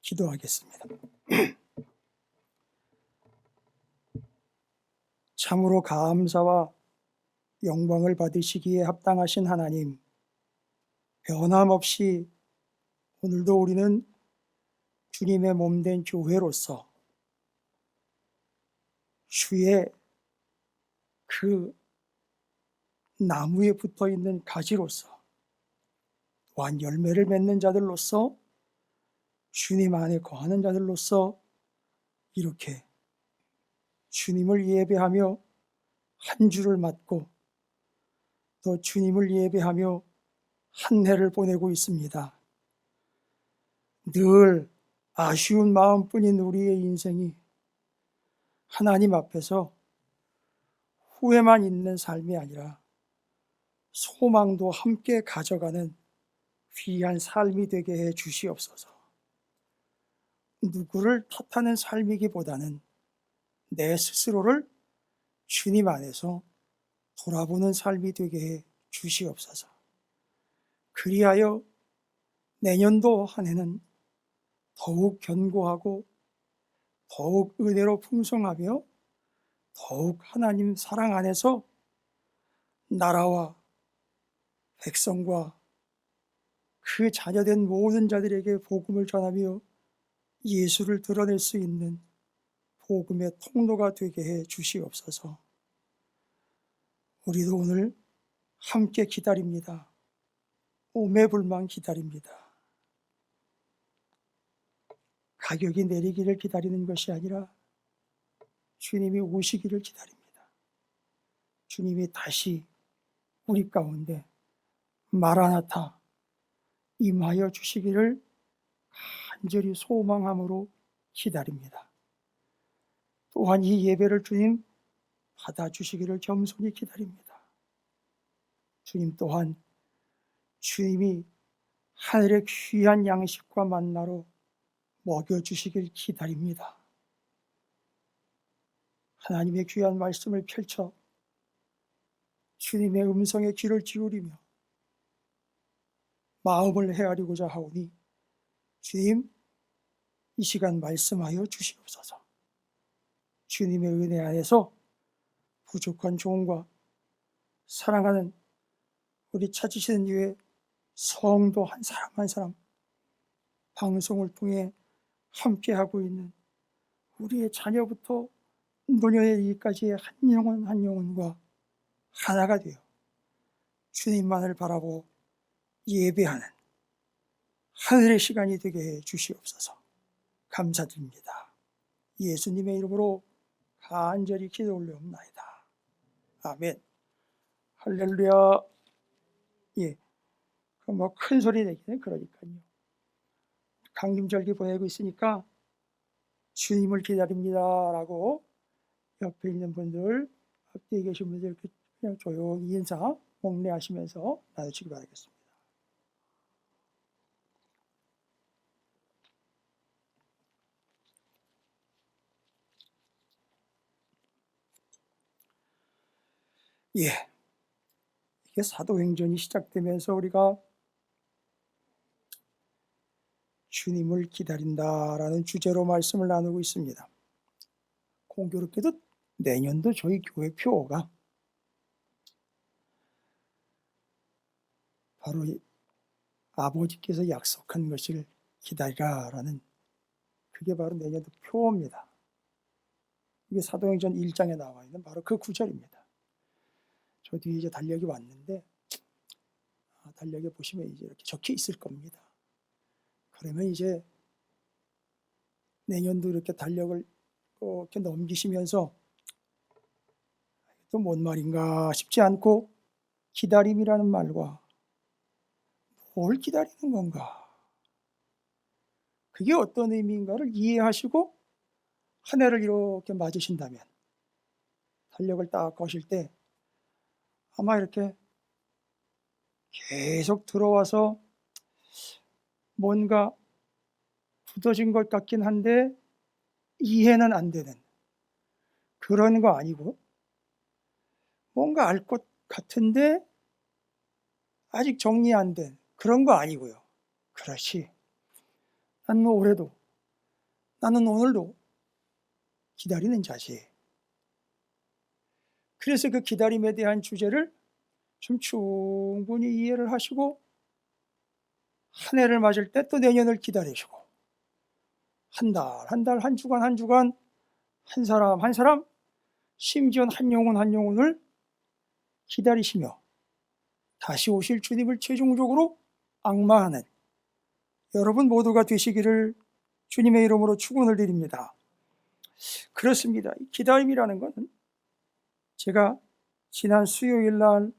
기도하겠습니다. 참으로 감사와 영광을 받으시기에 합당하신 하나님, 변함없이 오늘도 우리는 주님의 몸된 교회로서 주의 그 나무에 붙어 있는 가지로서 또한 열매를 맺는 자들로서 주님 안에 거하는 자들로서 이렇게 주님을 예배하며 한 주를 맞고 또 주님을 예배하며 한 해를 보내고 있습니다. 늘 아쉬운 마음뿐인 우리의 인생이 하나님 앞에서 후회만 있는 삶이 아니라 소망도 함께 가져가는 귀한 삶이 되게 해 주시옵소서. 누구를 탓하는 삶이기보다는 내 스스로를 주님 안에서 돌아보는 삶이 되게 해 주시옵소서. 그리하여 내년도 한 해는 더욱 견고하고 더욱 은혜로 풍성하며 더욱 하나님 사랑 안에서 나라와 백성과 그 자녀된 모든 자들에게 복음을 전하며 예수를 드러낼 수 있는 복음의 통로가 되게 해 주시옵소서. 우리도 오늘 함께 기다립니다. 오매불망 기다립니다. 가격이 내리기를 기다리는 것이 아니라 주님이 오시기를 기다립니다. 주님이 다시 우리 가운데 마라나타 임하여 주시기를 간절히 소망함으로 기다립니다. 또한 이 예배를 주님 받아주시기를 겸손히 기다립니다. 주님 또한 주님이 하늘의 귀한 양식과 만나로 먹여주시길 기다립니다. 하나님의 귀한 말씀을 펼쳐 주님의 음성에 귀를 기울이며 마음을 헤아리고자 하오니 주님 이 시간 말씀하여 주시옵소서. 주님의 은혜 안에서 부족한 종과 사랑하는 우리 찾으시는 이후에 성도 한 사람 한 사람 방송을 통해 함께하고 있는 우리의 자녀부터 노년에 이르기까지의 한 영혼 한 영혼과 하나가 되어 주님만을 바라보 예배하는 하늘의 시간이 되게 해 주시옵소서. 감사드립니다. 예수님의 이름으로 간절히 기도 올려옵나이다. 아멘. 할렐루야. 예, 뭐 큰 소리 내기는 그러니까요. 강림절기 보내고 있으니까 주님을 기다립니다 라고 옆에 있는 분들, 앞뒤에 계신 분들 이렇게 그냥 조용히 인사 목례하시면서 나누시기 바라겠습니다. 예, 이게 사도행전이 시작되면서 우리가 주님을 기다린다라는 주제로 말씀을 나누고 있습니다. 공교롭게도 내년도 저희 교회 표어가 바로 아버지께서 약속한 것을 기다리라라는 그게 바로 내년도 표어입니다. 이게 사도행전 1장에 나와 있는 바로 그 구절입니다. 저 뒤에 이제 달력이 왔는데 달력에 보시면 이제 이렇게 적혀 있을 겁니다. 그러면 이제 내년도 이렇게 달력을 이렇게 넘기시면서 또 뭔 말인가 싶지 않고 기다림이라는 말과 뭘 기다리는 건가? 그게 어떤 의미인가를 이해하시고 한 해를 이렇게 맞으신다면 달력을 딱 거실 때 아마 이렇게 계속 들어와서 뭔가 굳어진 것 같긴 한데 이해는 안 되는 그런 거 아니고 뭔가 알 것 같은데 아직 정리 안 된 그런 거 아니고요. 그렇지. 난 뭐 올해도 나는 오늘도 기다리는 자지. 그래서 그 기다림에 대한 주제를 좀 충분히 이해를 하시고 한 해를 맞을 때 또 내년을 기다리시고 한 달, 한 달, 한 주간, 한 주간, 한 사람, 한 사람, 심지어 한 영혼, 한 영혼을 기다리시며 다시 오실 주님을 최종적으로 앙마하는 여러분 모두가 되시기를 주님의 이름으로 축원을 드립니다. 그렇습니다. 기다림이라는 것은 제가 지난 수요일 날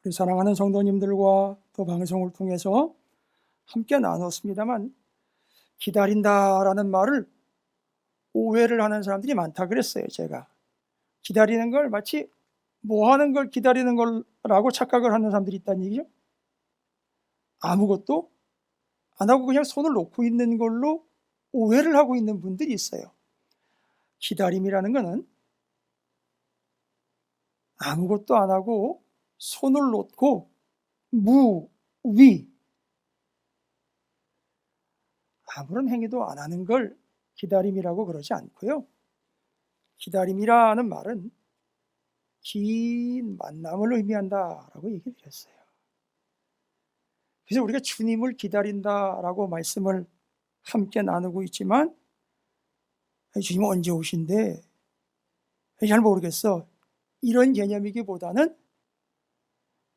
우리 사랑하는 성도님들과 또 방송을 통해서 함께 나눴습니다만 기다린다라는 말을 오해를 하는 사람들이 많다 그랬어요. 제가 기다리는 걸 마치 뭐 하는 걸 기다리는 거라고 착각을 하는 사람들이 있다는 얘기죠. 아무것도 안 하고 그냥 손을 놓고 있는 걸로 오해를 하고 있는 분들이 있어요. 기다림이라는 것은 아무것도 안 하고 손을 놓고 무위 아무런 행위도 안 하는 걸 기다림이라고 그러지 않고요. 기다림이라는 말은 긴 만남을 의미한다라고 얘기를 했어요. 그래서 우리가 주님을 기다린다라고 말씀을 함께 나누고 있지만 주님 언제 오신대? 잘 모르겠어. 이런 개념이기보다는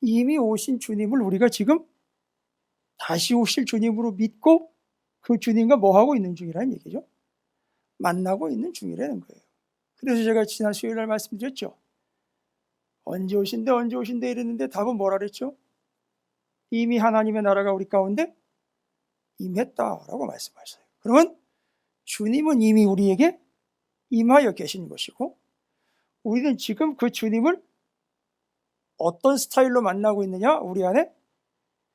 이미 오신 주님을 우리가 지금 다시 오실 주님으로 믿고 그 주님과 뭐 하고 있는 중이라는 얘기죠. 만나고 있는 중이라는 거예요. 그래서 제가 지난 수요일 날 말씀드렸죠. 언제 오신대 이랬는데 답은 뭐라 그랬죠? 이미 하나님의 나라가 우리 가운데 임했다라고 말씀하셨어요. 그러면 주님은 이미 우리에게 임하여 계신 것이고 우리는 지금 그 주님을 어떤 스타일로 만나고 있느냐? 우리 안에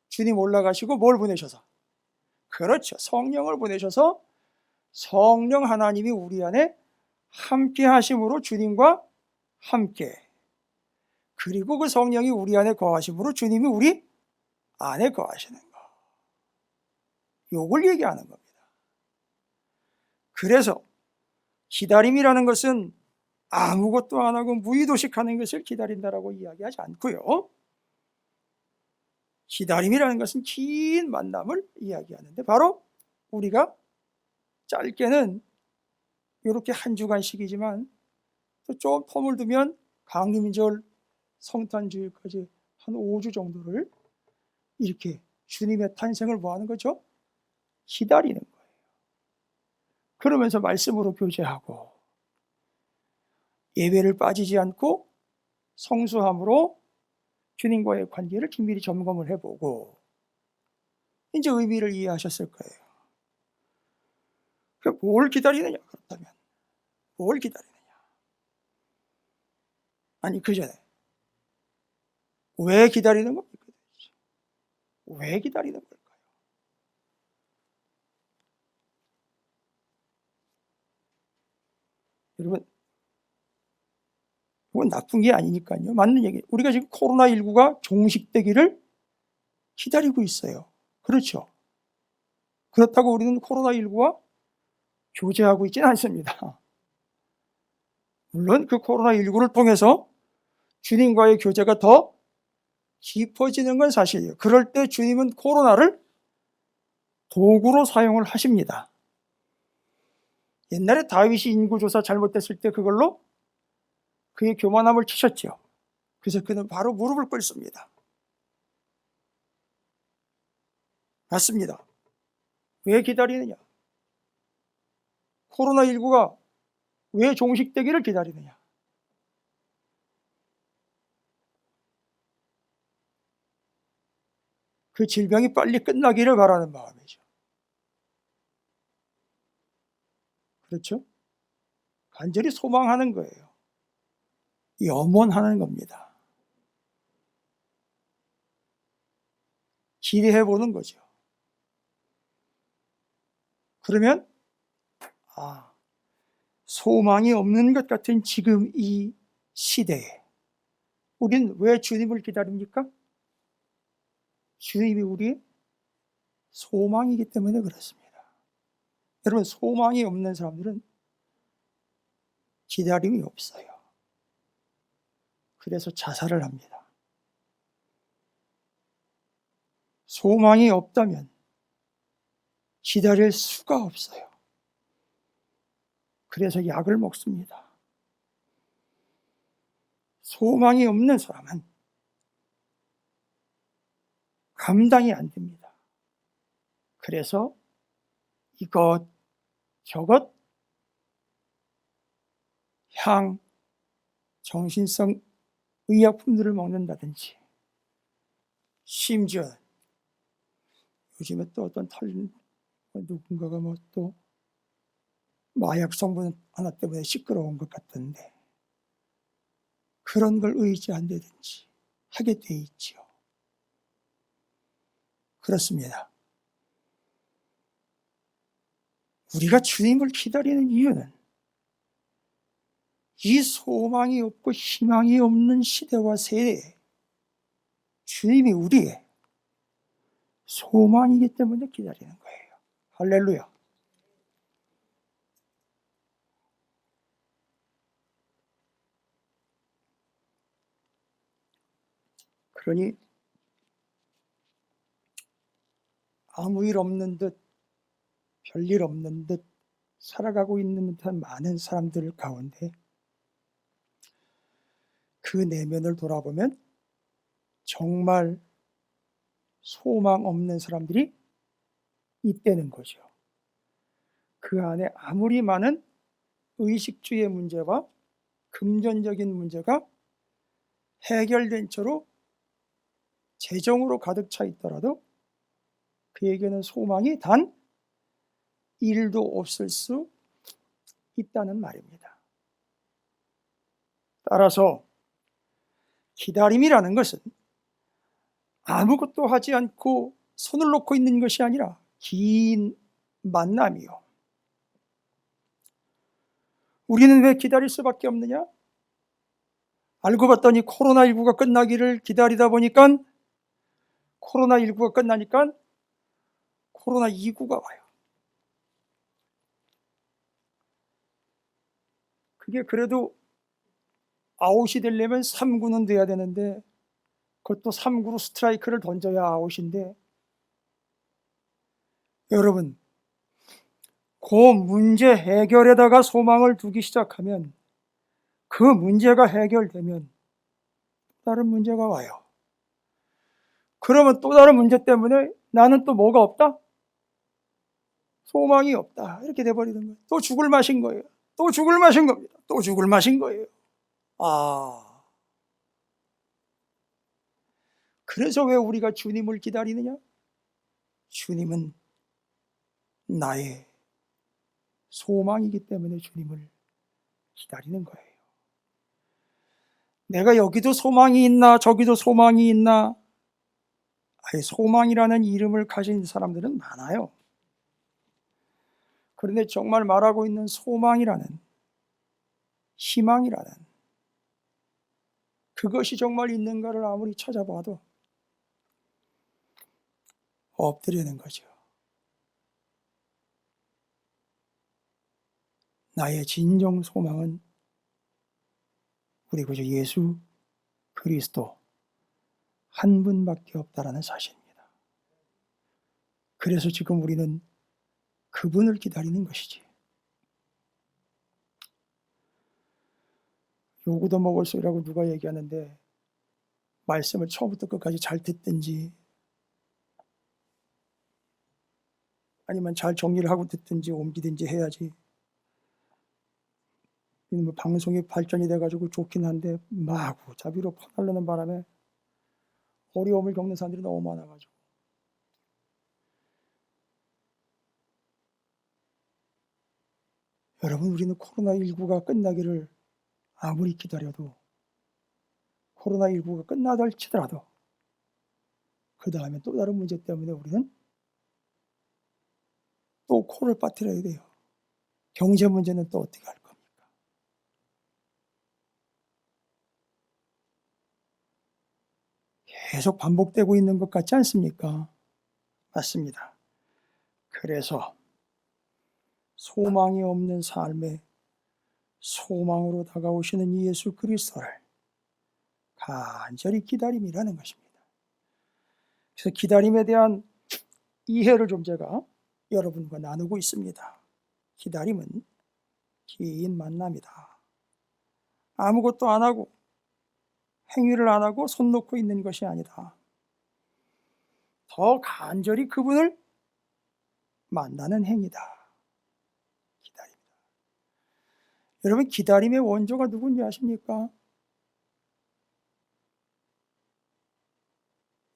주님 올라가시고 뭘 보내셔서? 그렇죠. 성령을 보내셔서 성령 하나님이 우리 안에 함께 하심으로 주님과 함께 그리고 그 성령이 우리 안에 거하심으로 주님이 우리 안에 거하시는 거. 요걸 얘기하는 겁니다. 그래서 기다림이라는 것은 아무것도 안 하고 무의도식하는 것을 기다린다라고 이야기하지 않고요. 기다림이라는 것은 긴 만남을 이야기하는데 바로 우리가 짧게는 이렇게 한 주간씩이지만 또 좀 텀을 두면 강림절, 성탄주일까지 한 5주 정도를 이렇게 주님의 탄생을 뭐 하는 거죠? 기다리는 거예요. 그러면서 말씀으로 교제하고 예배를 빠지지 않고 성수함으로 주님과의 관계를 긴밀히 점검을 해보고 이제 의미를 이해하셨을 거예요. 뭘 기다리느냐? 그렇다면 뭘 기다리느냐? 아니 그 전에 왜 기다리는 겁니까? 왜 기다리는 걸까요? 여러분 그건 나쁜 게 아니니까요. 맞는 얘기예요. 우리가 지금 코로나19가 종식되기를 기다리고 있어요. 그렇죠. 그렇다고 우리는 코로나19와 교제하고 있지는 않습니다. 물론 그 코로나19를 통해서 주님과의 교제가 더 깊어지는 건 사실이에요. 그럴 때 주님은 코로나를 도구로 사용을 하십니다. 옛날에 다윗이 인구조사 잘못됐을 때 그걸로 그의 교만함을 치셨죠. 그래서 그는 바로 무릎을 꿇습니다. 맞습니다. 왜 기다리느냐? 코로나19가 왜 종식되기를 기다리느냐? 그 질병이 빨리 끝나기를 바라는 마음이죠. 그렇죠? 간절히 소망하는 거예요. 염원하는 겁니다. 기대해 보는 거죠. 그러면 소망이 없는 것 같은 지금 이 시대에 우린 왜 주님을 기다립니까? 주님이 우리의 소망이기 때문에 그렇습니다. 여러분, 소망이 없는 사람들은 기다림이 없어요. 그래서 자살을 합니다. 소망이 없다면 기다릴 수가 없어요. 그래서 약을 먹습니다. 소망이 없는 사람은 감당이 안 됩니다. 그래서 이것 저것 향 정신성 의약품들을 먹는다든지, 심지어 요즘에 또 어떤 누군가가 또 마약 성분 하나 때문에 시끄러운 것 같던데 그런 걸 의지한다든지 하게 돼 있지요. 그렇습니다. 우리가 주님을 기다리는 이유는 이 소망이 없고 희망이 없는 시대와 세대에 주님이 우리의 소망이기 때문에 기다리는 거예요. 할렐루야. 그러니 아무 일 없는 듯 별일 없는 듯 살아가고 있는 듯한 많은 사람들 가운데 그 내면을 돌아보면 정말 소망 없는 사람들이 있다는 거죠. 그 안에 아무리 많은 의식주의 문제와 금전적인 문제가 해결된 채로 재정으로 가득 차 있더라도 그에게는 소망이 단 1도 없을 수 있다는 말입니다. 따라서 기다림이라는 것은 아무것도 하지 않고 손을 놓고 있는 것이 아니라 긴 만남이요. 우리는 왜 기다릴 수밖에 없느냐? 알고 봤더니 코로나19가 끝나기를 기다리다 보니까 코로나19가 끝나니까 코로나29가 와요. 그게 그래도 아웃이 되려면 3구는 돼야 되는데 그것도 3구로 스트라이크를 던져야 아웃인데, 여러분, 그 문제 해결에다가 소망을 두기 시작하면 그 문제가 해결되면 다른 문제가 와요. 그러면 또 다른 문제 때문에 나는 또 뭐가 없다? 소망이 없다. 이렇게 돼버리는 거예요. 또 죽을 맛인 거예요. 또 죽을 맛인 겁니다. 또 죽을 맛인 거예요. 그래서 왜 우리가 주님을 기다리느냐? 주님은 나의 소망이기 때문에 주님을 기다리는 거예요. 내가 여기도 소망이 있나 저기도 소망이 있나, 소망이라는 이름을 가진 사람들은 많아요. 그런데 정말 말하고 있는 소망이라는, 희망이라는 그것이 정말 있는가를 아무리 찾아봐도 없더라는 거죠. 나의 진정 소망은 우리 구주 예수 그리스도 한 분밖에 없다라는 사실입니다. 그래서 지금 우리는 그분을 기다리는 것이지. 요구도 먹을 소리라고 누가 얘기하는데 말씀을 처음부터 끝까지 잘 듣든지 아니면 잘 정리를 하고 듣든지 옮기든지 해야지. 뭐 방송이 발전이 돼가지고 좋긴 한데 마구 자비로 퍼나르는 바람에 어려움을 겪는 사람들이 너무 많아가지고, 여러분, 우리는 코로나19가 끝나기를 아무리 기다려도 코로나19가 끝나다 치더라도 그 다음에 또 다른 문제 때문에 우리는 또 코를 빠뜨려야 돼요. 경제 문제는 또 어떻게 할 겁니까? 계속 반복되고 있는 것 같지 않습니까? 맞습니다. 그래서 소망이 없는 삶에 소망으로 다가오시는 예수 그리스도를 간절히 기다림이라는 것입니다. 그래서 기다림에 대한 이해를 좀 제가 여러분과 나누고 있습니다. 기다림은 긴 만남이다. 아무것도 안 하고 행위를 안 하고 손 놓고 있는 것이 아니다. 더 간절히 그분을 만나는 행위다. 기다림이다. 여러분, 기다림의 원조가 누군지 아십니까?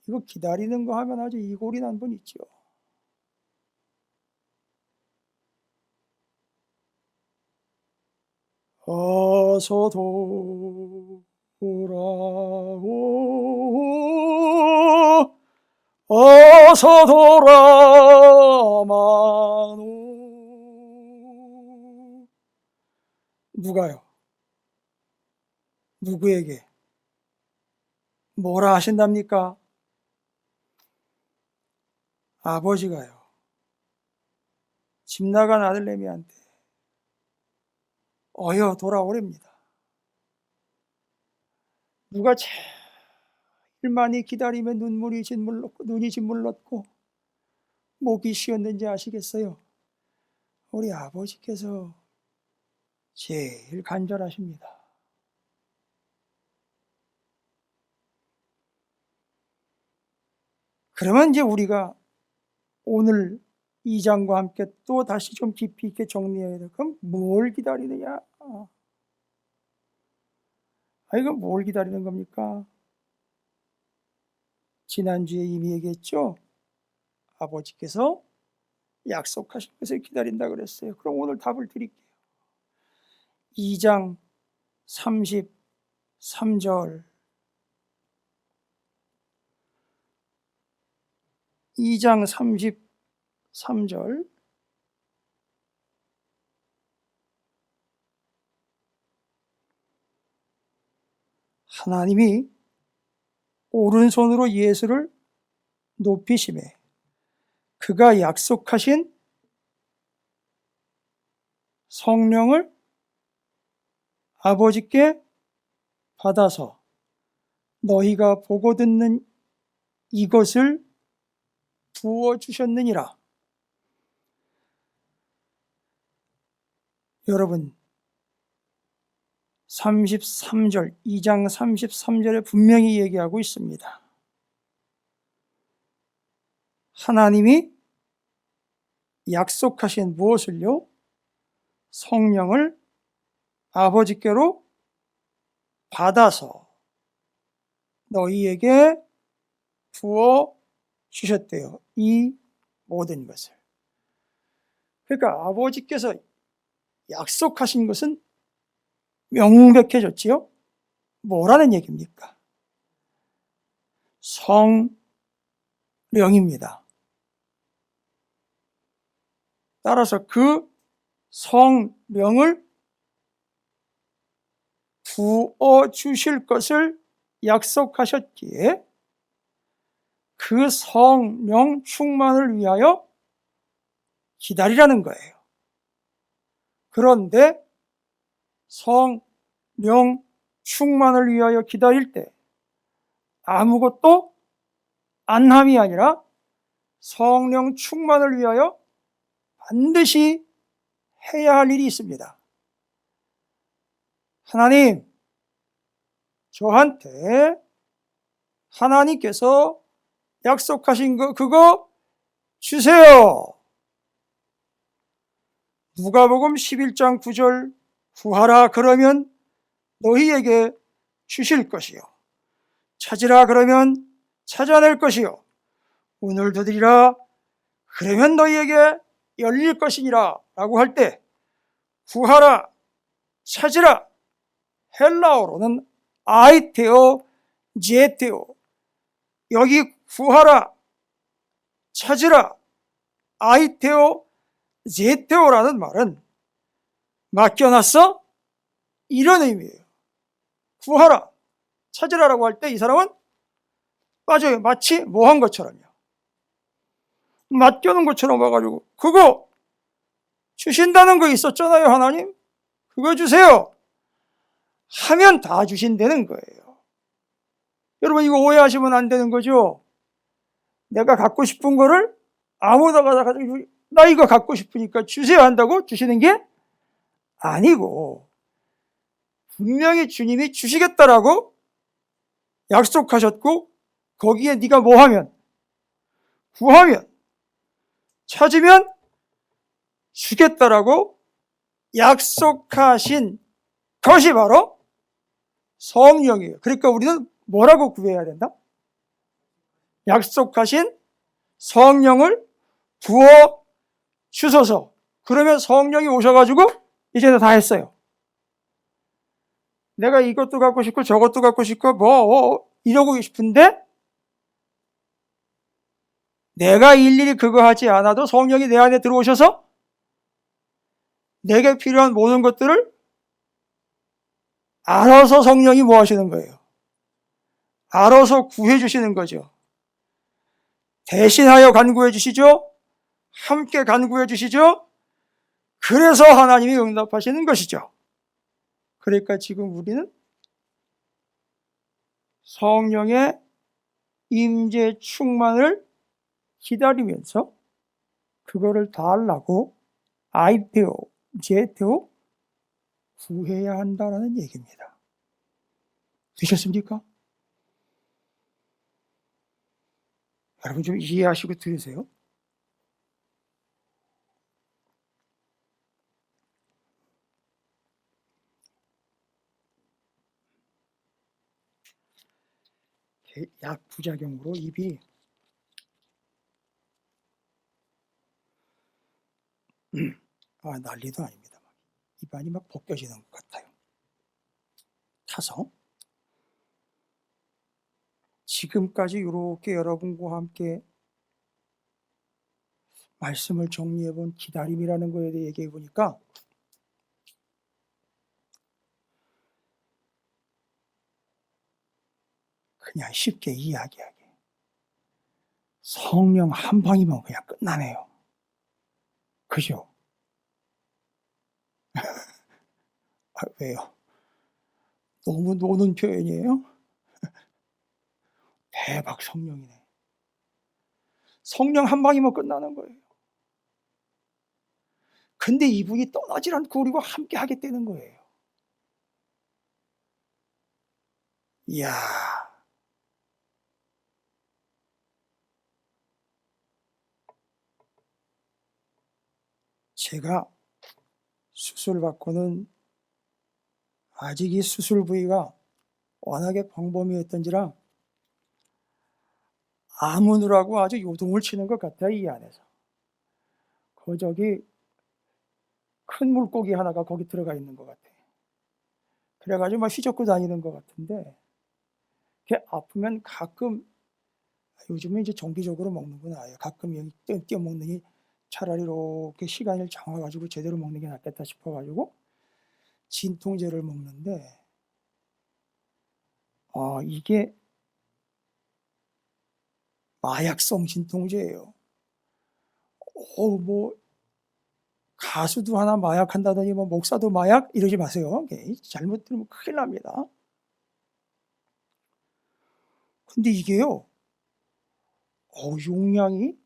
이거 기다리는 거 하면 아주 이골이 난 분 있죠. 어서 돌아오, 어서 돌아마노. 누가요? 누구에게? 뭐라 하신답니까? 아버지가요. 집 나간 아들내미한테 어여 돌아오렵니다. 누가 제일 많이 기다리면 눈이 짓물렀고 목이 쉬었는지 아시겠어요? 우리 아버지께서 제일 간절하십니다. 그러면 이제 우리가 오늘 2장과 함께 또 다시 좀 깊이 있게 정리해야 돼. 그럼 뭘 기다리느냐? 이건 뭘 기다리는 겁니까? 지난주에 이미 얘기했죠? 아버지께서 약속하신 것을 기다린다 그랬어요. 그럼 오늘 답을 드릴게요. 2장 33절 2장 33절 하나님이 오른손으로 예수를 높이심에 그가 약속하신 성령을 아버지께 받아서 너희가 보고 듣는 이것을 부어주셨느니라. 여러분, 33절, 2장 33절에 분명히 얘기하고 있습니다. 하나님이 약속하신 무엇을요? 성령을 아버지께로 받아서 너희에게 부어 주셨대요. 이 모든 것을. 그러니까 아버지께서 약속하신 것은 명백해졌지요? 뭐라는 얘기입니까? 성령입니다. 따라서 그 성령을 부어 주실 것을 약속하셨기에 그 성령 충만을 위하여 기다리라는 거예요. 그런데 성령 충만을 위하여 기다릴 때 아무것도 안 함이 아니라 성령 충만을 위하여 반드시 해야 할 일이 있습니다. 하나님, 저한테 하나님께서 약속하신 거 그거 주세요. 누가복음 11장 9절 구하라 그러면 너희에게 주실 것이요 찾으라 그러면 찾아낼 것이요 문을 두드리라 그러면 너희에게 열릴 것이니라 라고 할 때 구하라 찾으라 헬라어로는 아이테오 제테오 여기 구하라 찾으라 아이테오 제테오라는 말은 맡겨놨어? 이런 의미예요. 구하라 찾으라라고 할 때 이 사람은 빠져요. 마치 뭐 한 것처럼요. 맡겨놓은 것처럼 와가지고 그거 주신다는 거 있었잖아요, 하나님. 그거 주세요. 하면 다 주신다는 거예요. 여러분, 이거 오해하시면 안 되는 거죠. 내가 갖고 싶은 거를 아무다가 가지고 나 이거 갖고 싶으니까 주세요 한다고 주시는 게 아니고, 분명히 주님이 주시겠다라고 약속하셨고, 거기에 네가 뭐 하면, 구하면, 찾으면 주겠다라고 약속하신 것이 바로 성령이에요. 그러니까 우리는 뭐라고 구해야 된다? 약속하신 성령을 부어 주소서. 그러면 성령이 오셔가지고 이제 다 했어요. 내가 이것도 갖고 싶고 저것도 갖고 싶고 이러고 싶은데 내가 일일이 그거 하지 않아도 성령이 내 안에 들어오셔서 내게 필요한 모든 것들을 알아서 성령이 뭐 하시는 거예요? 알아서 구해 주시는 거죠. 대신하여 간구해 주시죠. 함께 간구해 주시죠. 그래서 하나님이 응답하시는 것이죠. 그러니까 지금 우리는 성령의 임재 충만을 기다리면서 그거를 달라고 아이페오, 제테오 구해야 한다는 얘기입니다. 되셨습니까? 여러분 좀 이해하시고 들으세요. 약 부작용으로 입이 난리도 아닙니다. 입안이 막 벗겨지는 것 같아요. 타서 지금까지 이렇게 여러분과 함께 말씀을 정리해본 기다림이라는 거에 대해 얘기해 보니까 그냥 쉽게 이야기하게 성령 한 방이면 그냥 끝나네요. 그죠? 왜요? 너무 노는 표현이에요? 대박 성령이네. 성령 한 방이면 끝나는 거예요. 근데 이분이 떠나질 않고 우리와 함께 하겠다는 거예요. 이야. 제가 수술 받고는 아직 이 수술 부위가 워낙에 광범위했던지라 아무느라고 아주 요동을 치는 것 같아요, 이 안에서. 저기 큰 물고기 하나가 거기 들어가 있는 것 같아요. 그래가지고 막 휘젓고 다니는 것 같은데, 아프면 가끔, 요즘은 이제 정기적으로 먹는구나. 가끔 떼어 먹느니 차라리 이렇게 시간을 정해가지고 제대로 먹는 게 낫겠다 싶어가지고 진통제를 먹는데, 이게 마약성 진통제예요. 가수도 하나 마약한다더니 목사도 마약? 이러지 마세요. 잘못 들으면 큰일 납니다. 근데 이게요, 용량이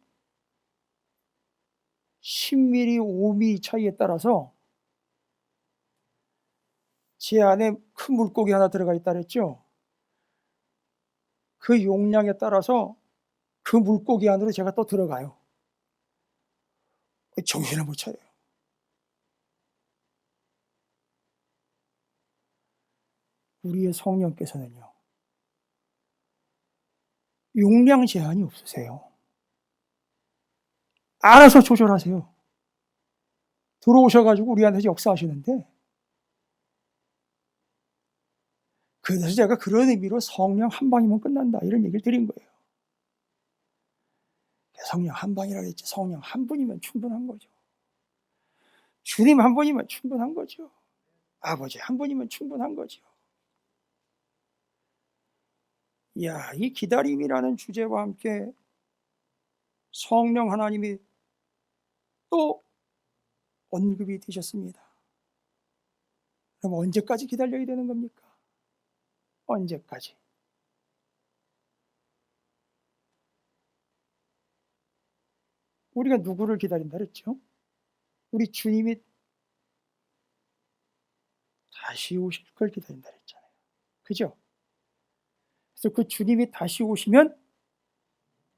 10ml, 5ml 차이에 따라서 제 안에 큰 물고기 하나 들어가 있다 그랬죠? 그 용량에 따라서 그 물고기 안으로 제가 또 들어가요. 정신을 못 차려요. 우리의 성령께서는요, 용량 제한이 없으세요. 알아서 조절하세요. 들어오셔가지고 우리한테 역사하시는데, 그래서 제가 그런 의미로 성령 한 방이면 끝난다 이런 얘기를 드린 거예요. 성령 한 방이라고 했지, 성령 한 분이면 충분한 거죠. 주님 한 분이면 충분한 거죠. 아버지 한 분이면 충분한 거죠. 이야, 이 기다림이라는 주제와 함께 성령 하나님이 또 언급이 되셨습니다. 그럼 언제까지 기다려야 되는 겁니까? 언제까지? 우리가 누구를 기다린다 그랬죠? 우리 주님이 다시 오실 걸 기다린다 그랬잖아요. 그죠? 그래서 그 주님이 다시 오시면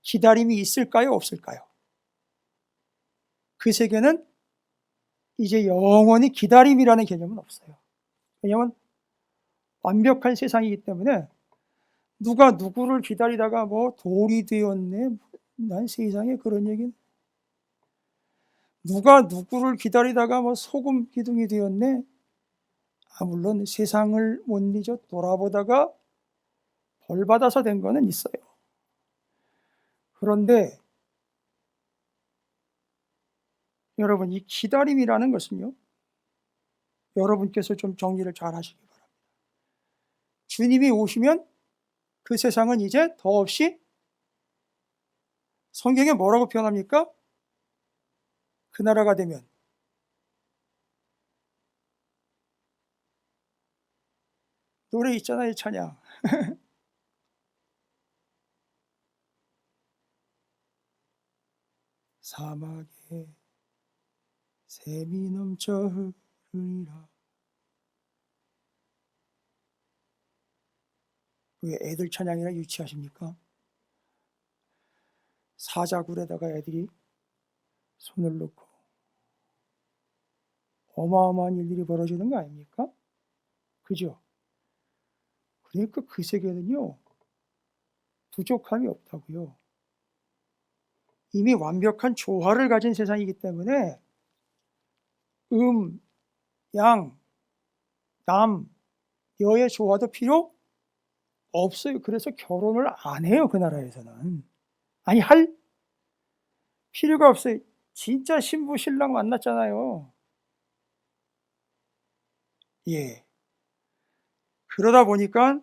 기다림이 있을까요? 없을까요? 그 세계는 이제 영원히 기다림이라는 개념은 없어요. 왜냐하면 완벽한 세상이기 때문에 누가 누구를 기다리다가 뭐 돌이 되었네. 난 세상에 그런 얘기는. 누가 누구를 기다리다가 뭐 소금 기둥이 되었네. 물론 세상을 못 잊어 돌아보다가 벌 받아서 된 거는 있어요. 그런데 여러분, 이 기다림이라는 것은요, 여러분께서 좀 정리를 잘 하시기 바랍니다. 주님이 오시면 그 세상은 이제 더없이, 성경에 뭐라고 표현합니까? 그 나라가 되면 노래 있잖아요, 찬양. 사막에 샘이 넘쳐 흐르리라. 왜 애들 찬양이라 유치하십니까? 사자굴에다가 애들이 손을 넣고 어마어마한 일들이 벌어지는 거 아닙니까? 그죠? 그러니까 그 세계는요, 부족함이 없다고요. 이미 완벽한 조화를 가진 세상이기 때문에 양, 남, 여의 조화도 필요 없어요. 그래서 결혼을 안 해요, 그 나라에서는. 아니, 할 필요가 없어요. 진짜 신부 신랑 만났잖아요. 예. 그러다 보니까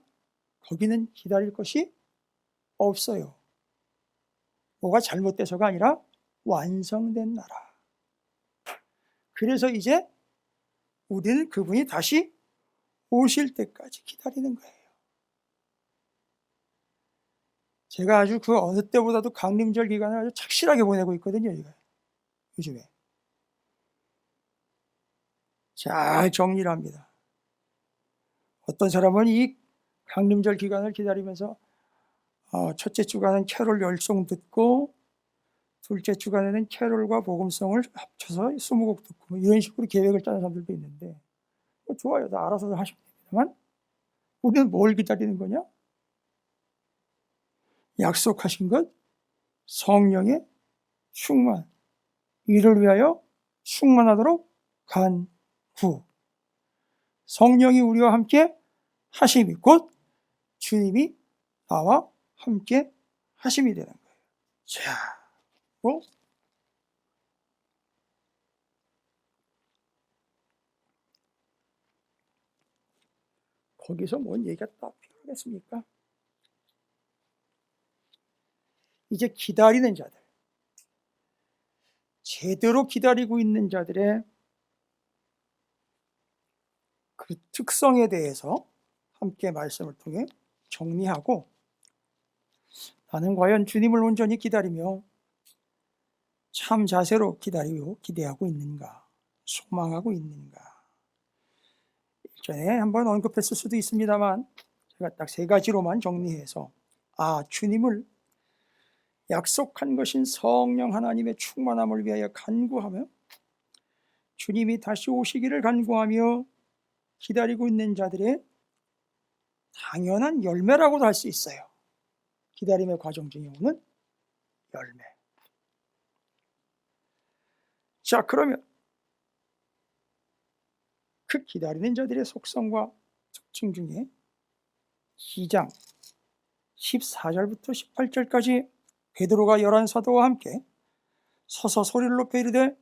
거기는 기다릴 것이 없어요. 뭐가 잘못돼서가 아니라 완성된 나라. 그래서 이제 우리는 그분이 다시 오실 때까지 기다리는 거예요. 제가 아주 그 어느 때보다도 강림절 기간을 아주 착실하게 보내고 있거든요, 요즘에. 잘 정리를 합니다. 어떤 사람은 이 강림절 기간을 기다리면서 첫째 주간은 캐롤 열송 듣고 둘째 주간에는 캐롤과 복음성을 합쳐서 20곡 듣고 뭐 이런 식으로 계획을 짜는 사람들도 있는데 좋아요. 다 알아서 하시면 됩니다만 우리는 뭘 기다리는 거냐? 약속하신 것, 성령의 충만, 이를 위하여 충만하도록 간구. 성령이 우리와 함께 하심이 곧 주님이 나와 함께 하심이 되는 거예요. 자, 거기서 뭔 얘기가 딱 필요하겠습니까? 이제 기다리는 자들, 제대로 기다리고 있는 자들의 그 특성에 대해서 함께 말씀을 통해 정리하고, 나는 과연 주님을 온전히 기다리며 참 자세로 기다리고 기대하고 있는가, 소망하고 있는가. 일전에 한번 언급했을 수도 있습니다만 제가 딱 3가지로만 정리해서, 주님을 약속한 것인 성령 하나님의 충만함을 위하여 간구하며 주님이 다시 오시기를 간구하며 기다리고 있는 자들의 당연한 열매라고도 할 수 있어요. 기다림의 과정 중에 오는 열매. 자, 그러면 그 기다리는 자들의 속성과 특징 중에 2장 14절부터 18절까지 베드로가 11사도와 함께 서서 소리를 높여 이르되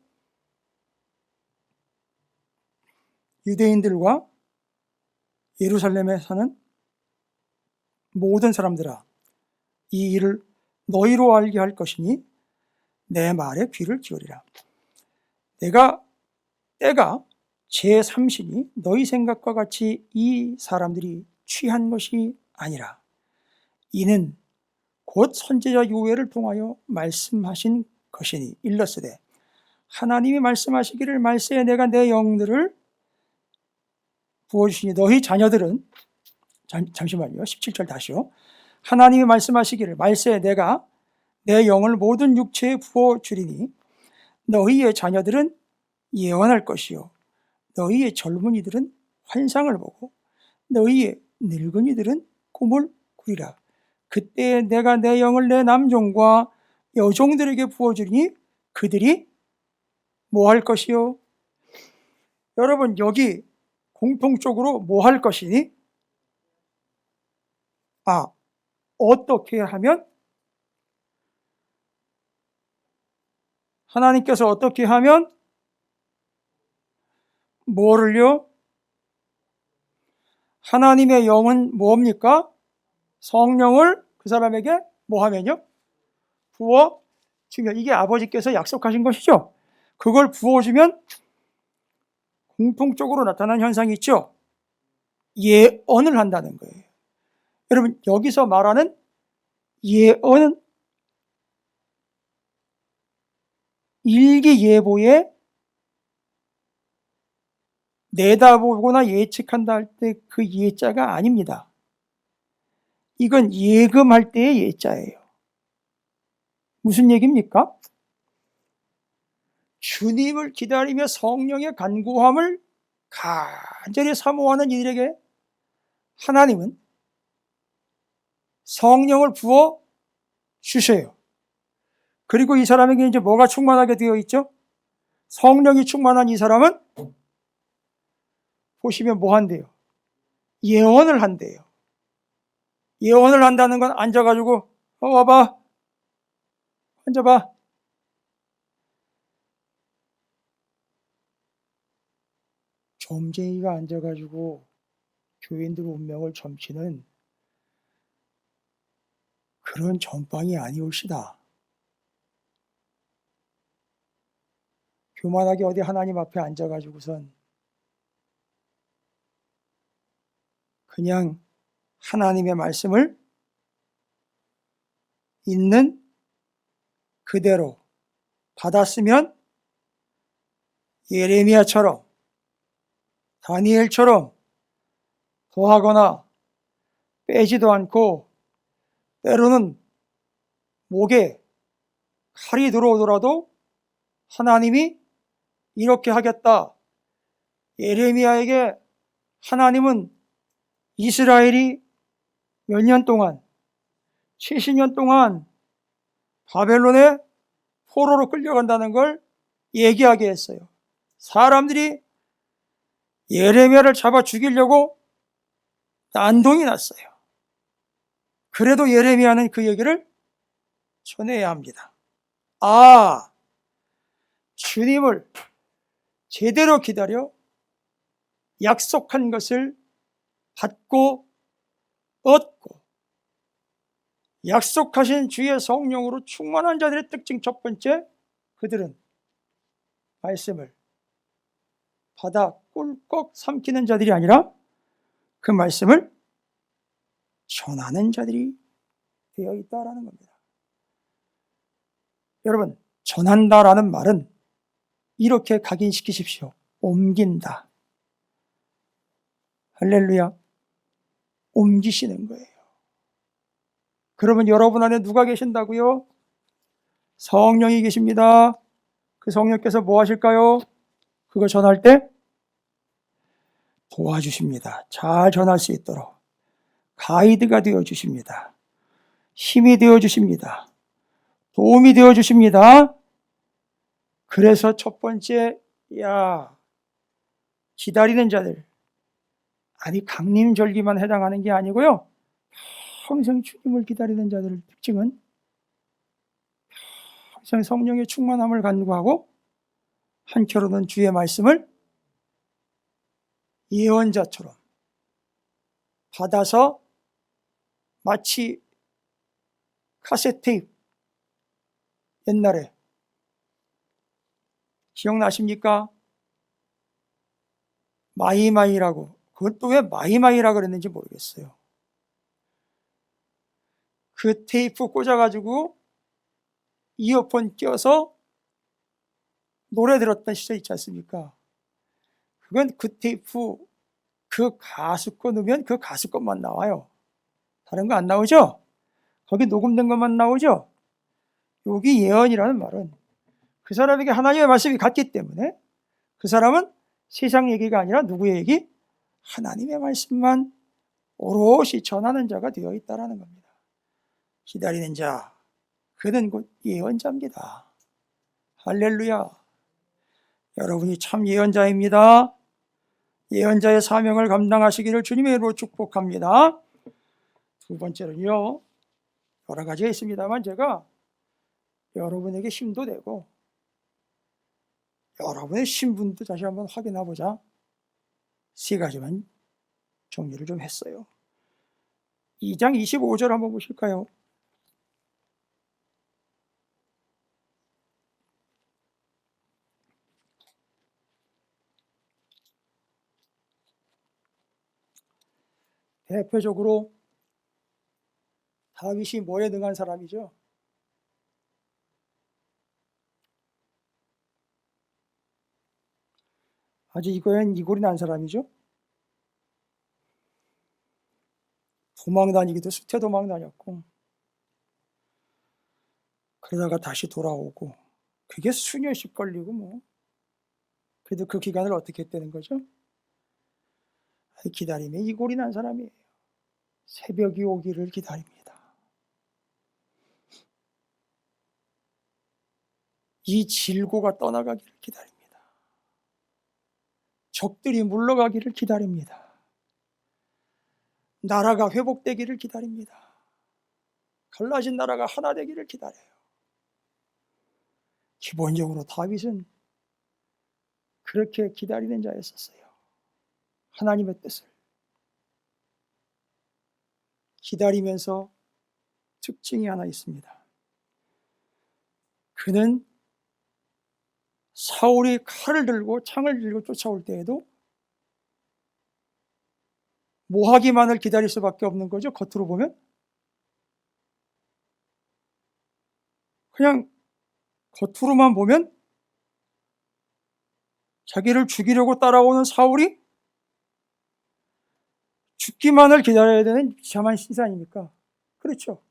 유대인들과 예루살렘에 사는 모든 사람들아, 이 일을 너희로 알게 할 것이니 내 말에 귀를 기울이라. 내가 때가 제3신이 너희 생각과 같이 이 사람들이 취한 것이 아니라 이는 곧 선지자 요엘을 통하여 말씀하신 것이니 일러스되 하나님이 말씀하시기를 말세에 내가 내 영들을 부어주시니 너희 자녀들은 잠시만요. 17절 다시요. 하나님이 말씀하시기를 말세에 내가 내 영을 모든 육체에 부어주리니 너희의 자녀들은 예언할 것이요 너희의 젊은이들은 환상을 보고 너희의 늙은이들은 꿈을 꾸리라. 그때 내가 내 영을 내 남종과 여종들에게 부어주리니 그들이 뭐 할 것이요? 여러분 여기 공통적으로 뭐 할 것이니? 어떻게 하면? 하나님께서 어떻게 하면? 뭐를요? 하나님의 영은 뭡니까? 성령을 그 사람에게 뭐 하면요? 부어주면. 이게 아버지께서 약속하신 것이죠. 그걸 부어주면 공통적으로 나타나는 현상이 있죠. 예언을 한다는 거예요. 여러분 여기서 말하는 예언은 일기예보에 내다보거나 예측한다 할 때 그 예자가 아닙니다. 이건 예금할 때의 예자예요. 무슨 얘기입니까? 주님을 기다리며 성령의 간구함을 간절히 사모하는 이들에게 하나님은 성령을 부어 주셔요. 그리고 이 사람에게 이제 뭐가 충만하게 되어 있죠? 성령이 충만한 이 사람은 보시면 뭐 한대요? 예언을 한대요. 예언을 한다는 건 앉아가지고 와봐, 앉아봐. 점쟁이가 앉아가지고 교인들 운명을 점치는 그런 전방이 아니올시다. 교만하게 어디 하나님 앞에 앉아가지고선 그냥 하나님의 말씀을 있는 그대로 받았으면 예레미야처럼 다니엘처럼 더하거나 빼지도 않고 때로는 목에 칼이 들어오더라도 하나님이 이렇게 하겠다. 예레미야에게 하나님은 이스라엘이 몇 년 동안 70년 동안 바벨론의 포로로 끌려간다는 걸 얘기하게 했어요. 사람들이 예레미야를 잡아 죽이려고 난동이 났어요. 그래도 예레미야는 그 얘기를 전해야 합니다. 주님을 제대로 기다려 약속한 것을 받고 얻고 약속하신 주의 성령으로 충만한 자들의 특징 첫 번째, 그들은 말씀을 받아 꿀꺽 삼키는 자들이 아니라 그 말씀을 전하는 자들이 되어 있다라는 겁니다. 여러분, 전한다라는 말은 이렇게 각인시키십시오. 옮긴다. 할렐루야. 옮기시는 거예요. 그러면 여러분 안에 누가 계신다고요? 성령이 계십니다. 그 성령께서 뭐 하실까요? 그거 전할 때 도와주십니다. 잘 전할 수 있도록 가이드가 되어 주십니다. 힘이 되어 주십니다. 도움이 되어 주십니다. 그래서 첫 번째, 기다리는 자들, 아니 강림절기만 해당하는 게 아니고요, 평생 주님을 기다리는 자들의 특징은 평생 성령의 충만함을 간구하고 한결로는 주의 말씀을 예언자처럼 받아서 마치 카세트 테이프, 옛날에 기억나십니까? 마이마이라고, 그것도 왜 마이마이라 그랬는지 모르겠어요. 그 테이프 꽂아가지고 이어폰 껴서 노래 들었던 시절 있지 않습니까? 그건 그 테이프 그 가수 거 넣으면 그 가수 것만 나와요. 다른 거 안 나오죠? 거기 녹음된 것만 나오죠? 여기 예언이라는 말은 그 사람에게 하나님의 말씀이 갔기 때문에 그 사람은 세상 얘기가 아니라 누구의 얘기? 하나님의 말씀만 오롯이 전하는 자가 되어 있다는 겁니다. 기다리는 자, 그는 곧 예언자입니다. 할렐루야. 여러분이 참 예언자입니다. 예언자의 사명을 감당하시기를 주님의 이름으로 축복합니다. 두 번째는요, 여러 가지가 있습니다만 제가 여러분에게 힘도 되고 여러분의 신분도 다시 한번 확인해보자. 세 가지만 정리를 좀 했어요. 2장 25절 한번 보실까요? 대표적으로 다윗이 뭐에 능한 사람이죠? 아주 이거엔 이골이 난 사람이죠? 도망 다니기도 수태 도망 다녔고 그러다가 다시 돌아오고 그게 수년씩 걸리고 뭐 그래도 그 기간을 어떻게 했다는 거죠? 기다림에 이골이 난 사람이에요. 새벽이 오기를 기다립니다. 이 질고가 떠나가기를 기다립니다. 적들이 물러가기를 기다립니다. 나라가 회복되기를 기다립니다. 갈라진 나라가 하나 되기를 기다려요. 기본적으로 다윗은 그렇게 기다리는 자였었어요. 하나님의 뜻을 기다리면서 특징이 하나 있습니다. 그는 사울이 칼을 들고 창을 들고 쫓아올 때에도 뭐 하기만을 기다릴 수밖에 없는 거죠. 겉으로 보면 그냥 겉으로만 보면 자기를 죽이려고 따라오는 사울이 죽기만을 기다려야 되는 비참한 신세 아닙니까? 그렇죠.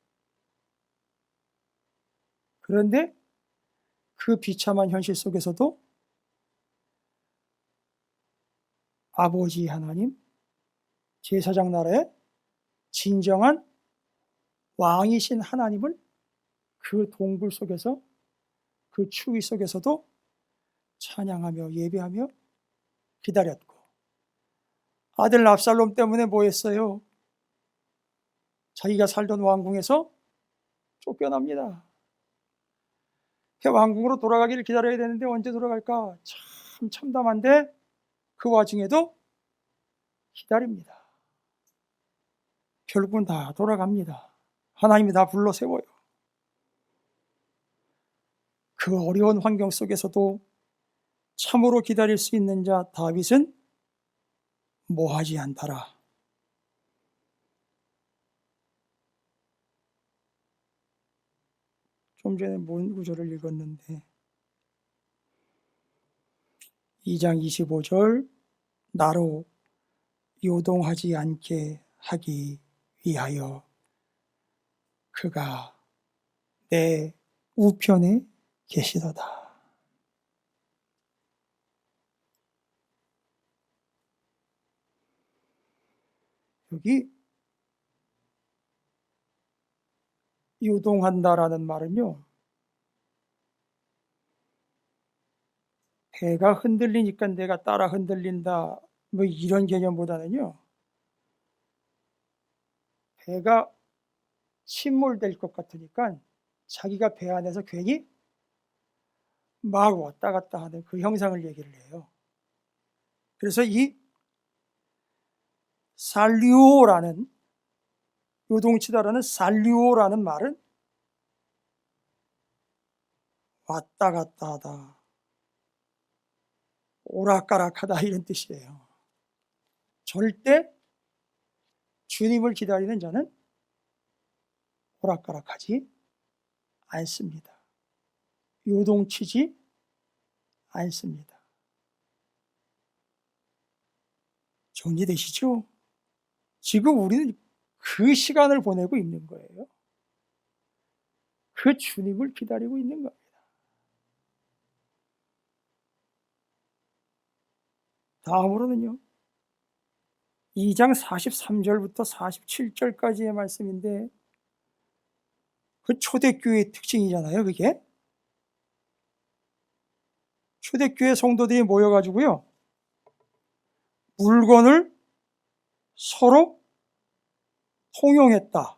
그런데 그 비참한 현실 속에서도 아버지 하나님, 제사장 나라의 진정한 왕이신 하나님을 그 동굴 속에서 그 추위 속에서도 찬양하며 예배하며 기다렸고 아들 압살롬 때문에 뭐 했어요? 자기가 살던 왕궁에서 쫓겨납니다. 왕궁으로 돌아가기를 기다려야 되는데 언제 돌아갈까? 참 참담한데 그 와중에도 기다립니다. 결국은 다 돌아갑니다. 하나님이 다 불러 세워요. 그 어려운 환경 속에서도 참으로 기다릴 수 있는 자 다윗은 뭐하지 않더라. 좀 전에 뭔 구절을 읽었는데 2장 25절 나로 요동하지 않게 하기 위하여 그가 내 우편에 계시도다. 여기 요동한다라는 말은요, 배가 흔들리니까 내가 따라 흔들린다 뭐 이런 개념보다는요, 배가 침몰될 것 같으니까 자기가 배 안에서 괜히 막 왔다 갔다 하는 그 형상을 얘기를 해요. 그래서 이 살리오라는 요동치다라는 살리오라는 말은 왔다 갔다 하다 오락가락하다 이런 뜻이에요. 절대 주님을 기다리는 자는 오락가락하지 않습니다. 요동치지 않습니다. 정리되시죠? 지금 우리는 그 시간을 보내고 있는 거예요. 그 주님을 기다리고 있는 겁니다. 다음으로는요, 2장 43절부터 47절까지의 말씀인데, 그 초대교회의 특징이잖아요, 그게. 초대교회 성도들이 모여가지고요, 물건을 서로 통용했다.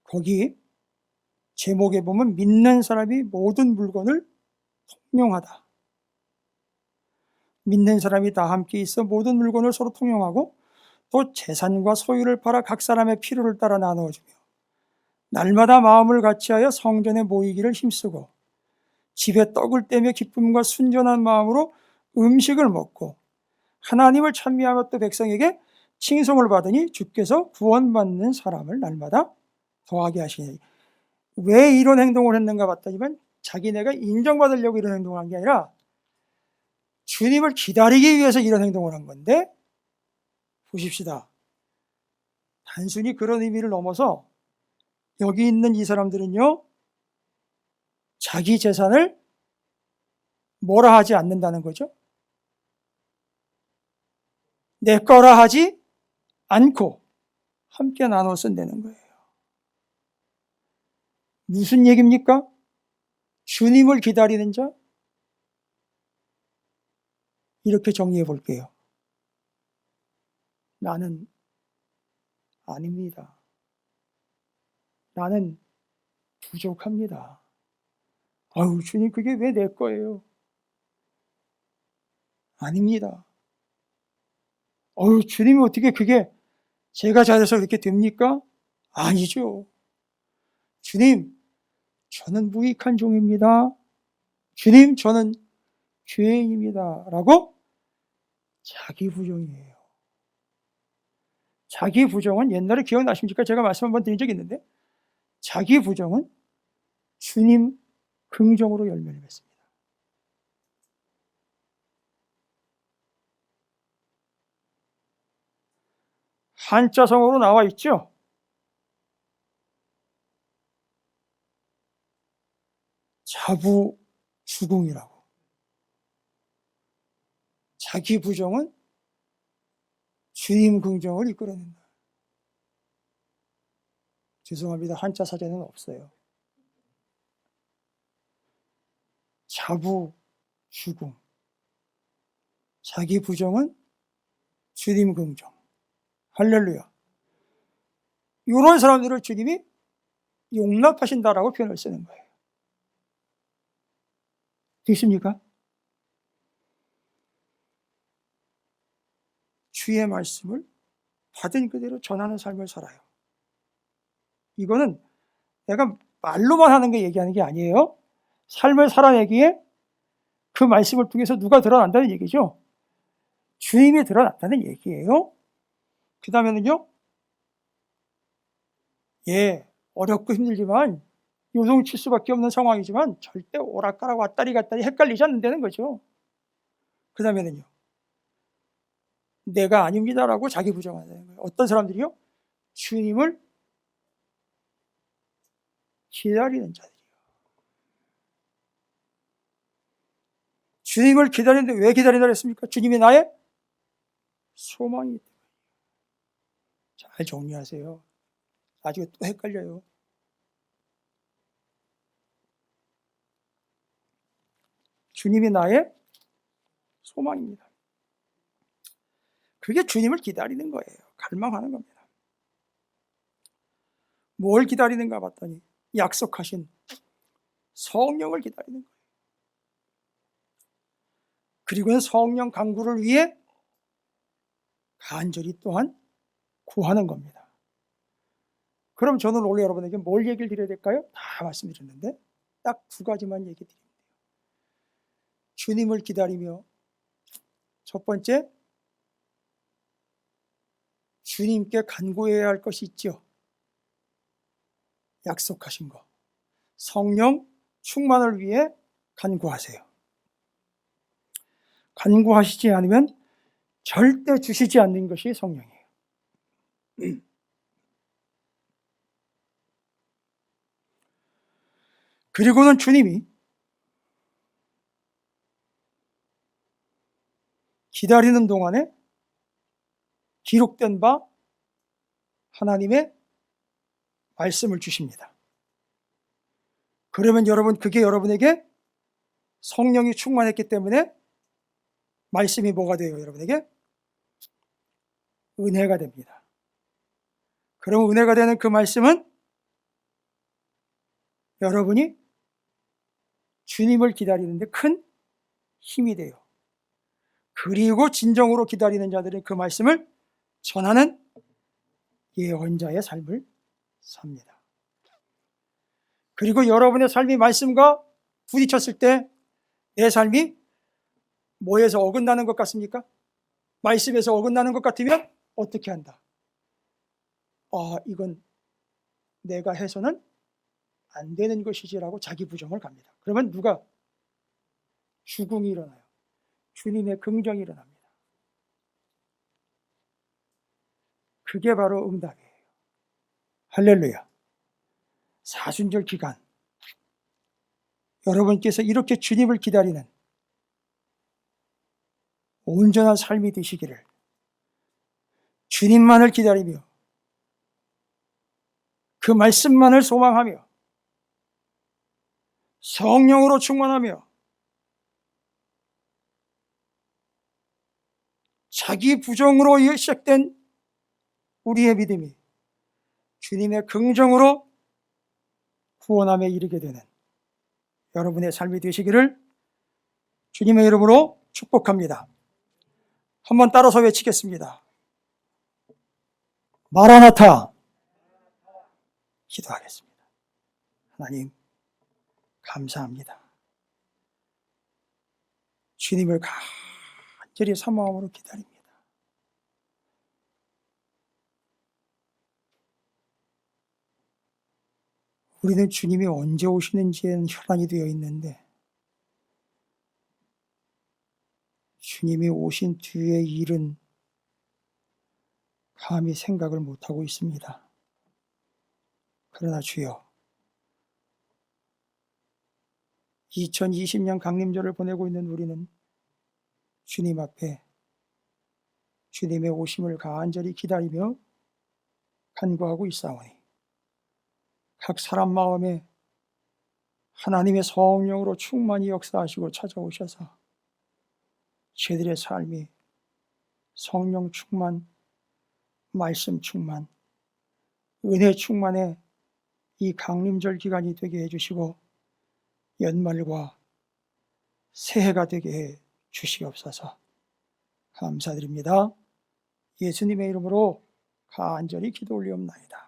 거기 제목에 보면 믿는 사람이 모든 물건을 통용하다. 믿는 사람이 다 함께 있어 모든 물건을 서로 통용하고 또 재산과 소유를 팔아 각 사람의 필요를 따라 나누어주며 날마다 마음을 같이하여 성전에 모이기를 힘쓰고 집에 떡을 떼며 기쁨과 순전한 마음으로 음식을 먹고 하나님을 찬미하며 또 백성에게 칭송을 받으니 주께서 구원받는 사람을 날마다 더하게 하시니. 왜 이런 행동을 했는가 봤더니만 자기네가 인정받으려고 이런 행동을 한 게 아니라 주님을 기다리기 위해서 이런 행동을 한 건데, 보십시다. 단순히 그런 의미를 넘어서 여기 있는 이 사람들은요, 자기 재산을 뭐라 하지 않는다는 거죠. 내 거라 하지 않고 함께 나눠 쓴다는 거예요. 무슨 얘기입니까? 주님을 기다리는 자? 이렇게 정리해 볼게요. 나는 아닙니다. 나는 부족합니다. 아유, 주님, 그게 왜 내 거예요? 아닙니다. 주님이 어떻게 그게 제가 잘해서 그렇게 됩니까? 아니죠. 주님, 저는 무익한 종입니다. 주님, 저는 죄인입니다. 라고 자기 부정이에요. 자기 부정은 옛날에 기억나십니까? 제가 말씀 한번 드린 적이 있는데, 자기 부정은 주님 긍정으로 열매를 맺습니다. 한자성어로 나와 있죠? 자부주궁이라고. 자기 부정은 주님 긍정을 이끌어낸다. 죄송합니다. 한자 사전에는 없어요. 자부주궁. 자기 부정은 주님 긍정. 할렐루야. 이런 사람들을 주님이 용납하신다라고 표현을 쓰는 거예요. 되십니까? 주의 말씀을 받은 그대로 전하는 삶을 살아요. 이거는 내가 말로만 하는 거 얘기하는 게 아니에요. 삶을 살아내기에 그 말씀을 통해서 누가 드러난다는 얘기죠. 주님이 드러났다는 얘기예요. 그 다음에는요, 어렵고 힘들지만 요동칠 수밖에 없는 상황이지만 절대 오락가락 왔다리 갔다리 헷갈리지 않는다는 거죠. 그 다음에는요, 내가 아닙니다라고 자기 부정한다는 거예요. 어떤 사람들이요? 주님을 기다리는 자들이요. 주님을 기다리는데 왜 기다린다 그랬습니까? 주님이 나의 소망이기 때문에. 잘 정리하세요. 나중에 또 헷갈려요. 주님이 나의 소망입니다. 그게 주님을 기다리는 거예요. 갈망하는 겁니다. 뭘 기다리는가 봤더니 약속하신 성령을 기다리는 거예요. 그리고는 성령 강구를 위해 간절히 또한 구하는 겁니다. 그럼 저는 오늘 여러분에게 뭘 얘기를 드려야 될까요? 다 말씀드렸는데 딱 두 가지만 얘기 드립니다. 주님을 기다리며 첫 번째, 주님께 간구해야 할 것이 있죠. 약속하신 거. 성령 충만을 위해 간구하세요. 간구하시지 않으면 절대 주시지 않는 것이 성령이에요. 그리고는 주님이 기다리는 동안에 기록된 바 하나님의 말씀을 주십니다. 그러면 여러분, 그게 여러분에게 성령이 충만했기 때문에 말씀이 뭐가 돼요? 여러분에게 은혜가 됩니다. 그럼 은혜가 되는 그 말씀은 여러분이 주님을 기다리는데 큰 힘이 돼요. 그리고 진정으로 기다리는 자들은 그 말씀을 전하는 예언자의 삶을 삽니다. 그리고 여러분의 삶이 말씀과 부딪혔을 때 내 삶이 뭐에서 어긋나는 것 같습니까? 말씀에서 어긋나는 것 같으면 어떻게 한다? 이건 내가 해서는 안 되는 것이지라고 자기 부정을 갑니다. 그러면 누가? 주궁이 일어나요. 주님의 긍정이 일어납니다. 그게 바로 응답이에요. 할렐루야. 사순절 기간 여러분께서 이렇게 주님을 기다리는 온전한 삶이 되시기를, 주님만을 기다리며 그 말씀만을 소망하며 성령으로 충만하며 자기 부정으로 시작된 우리의 믿음이 주님의 긍정으로 구원함에 이르게 되는 여러분의 삶이 되시기를 주님의 이름으로 축복합니다. 한번 따라서 외치겠습니다. 마라나타. 기도하겠습니다. 하나님, 감사합니다. 주님을 간절히 사모함으로 기다립니다. 우리는 주님이 언제 오시는지에는 혈안이 되어 있는데 주님이 오신 뒤의 일은 감히 생각을 못하고 있습니다. 그러나 주여, 2020년 강림절을 보내고 있는 우리는 주님 앞에 주님의 오심을 간절히 기다리며 간구하고 있사오니 각 사람 마음에 하나님의 성령으로 충만히 역사하시고 찾아오셔서 저희들의 삶이 성령 충만, 말씀 충만, 은혜 충만의 이 강림절 기간이 되게 해주시고 연말과 새해가 되게 해 주시옵소서. 감사드립니다. 예수님의 이름으로 간절히 기도 올리옵나이다.